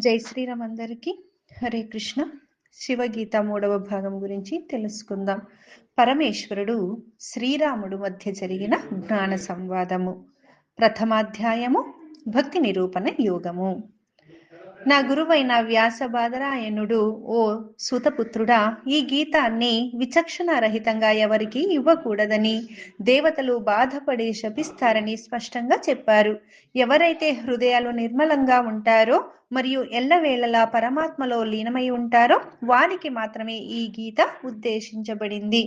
జై శ్రీరామ్ అందరికీ హరే కృష్ణ. శివగీత 3వ భాగం గురించి తెలుసుకుందాం. పరమేశ్వరుడు శ్రీరాముడు మధ్య జరిగిన జ్ఞాన సంవాదము. ప్రథమాధ్యాయము భక్తి నిరూపణ యోగము. నా గురువైన వ్యాస బాదరాయణుడు, ఓ సూతపుత్రుడా, ఈ గీతాన్ని విచక్షణ రహితంగా ఎవరికి ఇవ్వకూడదని, దేవతలు బాధపడి శపిస్తారని స్పష్టంగా చెప్పారు. ఎవరైతే హృదయాలు నిర్మలంగా ఉంటారో మరియు ఎల్లవేళలా పరమాత్మలో లీనమై ఉంటారో వారికి మాత్రమే ఈ గీత ఉద్దేశించబడింది.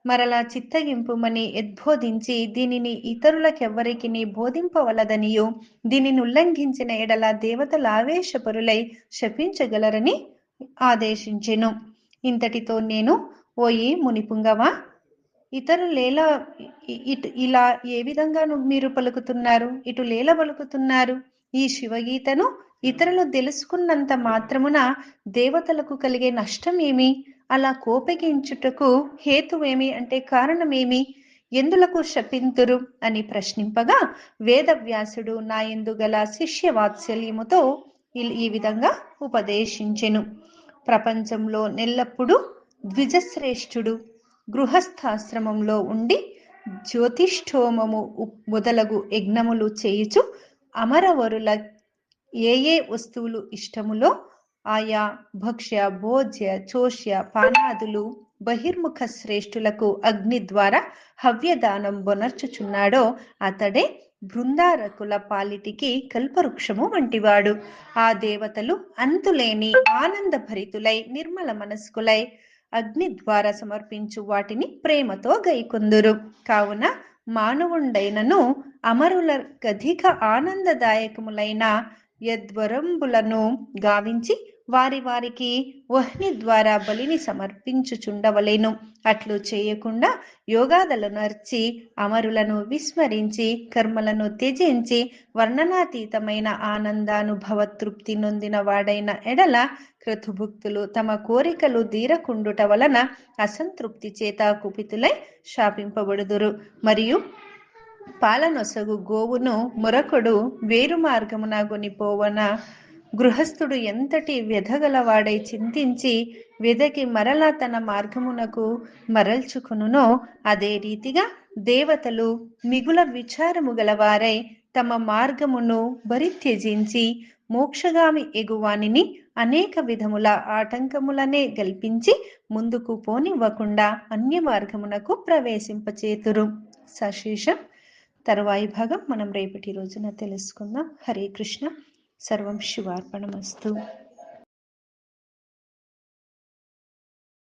మరలా చిత్తగింపుమని ఉద్బోధించి దీనిని ఇతరులకెవ్వరికి బోధింపవలదనియు, దీనిని ఉల్లంఘించిన ఎడల దేవతల ఆవేశపరులై శపించగలరని ఆదేశించెను. ఇంతటితో నేను, ఓయి మునిపుంగవా, ఇతరులేలా ఇలా ఏ విధంగా మీరు పలుకుతున్నారు, ఇటు లేల పలుకుతున్నారు? ఈ శివగీతను ఇతరులు తెలుసుకున్నంత మాత్రమున దేవతలకు కలిగే నష్టం ఏమి? అలా కోపగించుటకు హేతువేమి, అంటే కారణమేమి? ఎందులకు శపింతురు అని ప్రశ్నింపగా, వేదవ్యాసుడు నా యందు గల శిష్య వాత్సల్యముతో ఈ విధంగా ఉపదేశించెను. ప్రపంచంలో నెల్లప్పుడు ద్విజశ్రేష్ఠుడు గృహస్థాశ్రమంలో ఉండి జ్యోతిష్ఠోమము మొదలగు యజ్ఞములు చేయుచు అమరవరుల ఏ వస్తువులు ఇష్టములో ఆయా భక్ష్య భోజ్య చోష్య పానాదులు బహిర్ముఖ శ్రేష్ఠులకు అగ్ని ద్వారా హవ్యదానం బొనర్చుచున్నాడో అతడే బృందారకుల పాలిటికి కల్పవృక్షము వంటివాడు. ఆ దేవతలు అంతులేని ఆనంద భరితులై నిర్మల మనస్కులై అగ్ని ద్వారా సమర్పించు వాటిని ప్రేమతో గైకొందురు. కావున మానవుండైనను అమరుల గధిక ఆనందదాయకములైన యద్వరంబులను గావించి వారికి వహ్ని ద్వారా బలిని సమర్పించుచుండవలెను. అట్లు చేయకుండా యోగాదలను నర్చి అమరులను విస్మరించి కర్మలను త్యజించి వర్ణనాతీతమైన ఆనందానుభవ తృప్తి నొందిన వాడైన ఎడల క్రతుభుక్తులు తమ కోరికలు తీరకుండుట వలన అసంతృప్తి చేత కుపితులై శాపింపబడుదురు. మరియు పాలనొసగు గోవును మొరకొడు వేరు మార్గమున గొనిపోవన గృహస్థుడు ఎంతటి వ్యధగలవాడై చింతించి వెదకి మరలా తన మార్గమునకు మరల్చుకునునో, అదే రీతిగా దేవతలు మిగుల విచారము గలవారై తమ మార్గమును బరిత్యజించి మోక్షగామి ఎగువానిని అనేక విధముల ఆటంకములనే గల్పించి ముందుకు పోనివ్వకుండా అన్య మార్గమునకు ప్రవేశింపచేతురు. సశేషం తరువాయి భాగం మనం రేపటి రోజున తెలుసుకుందాం. హరే కృష్ణ. సర్వం శివార్పణమస్తు.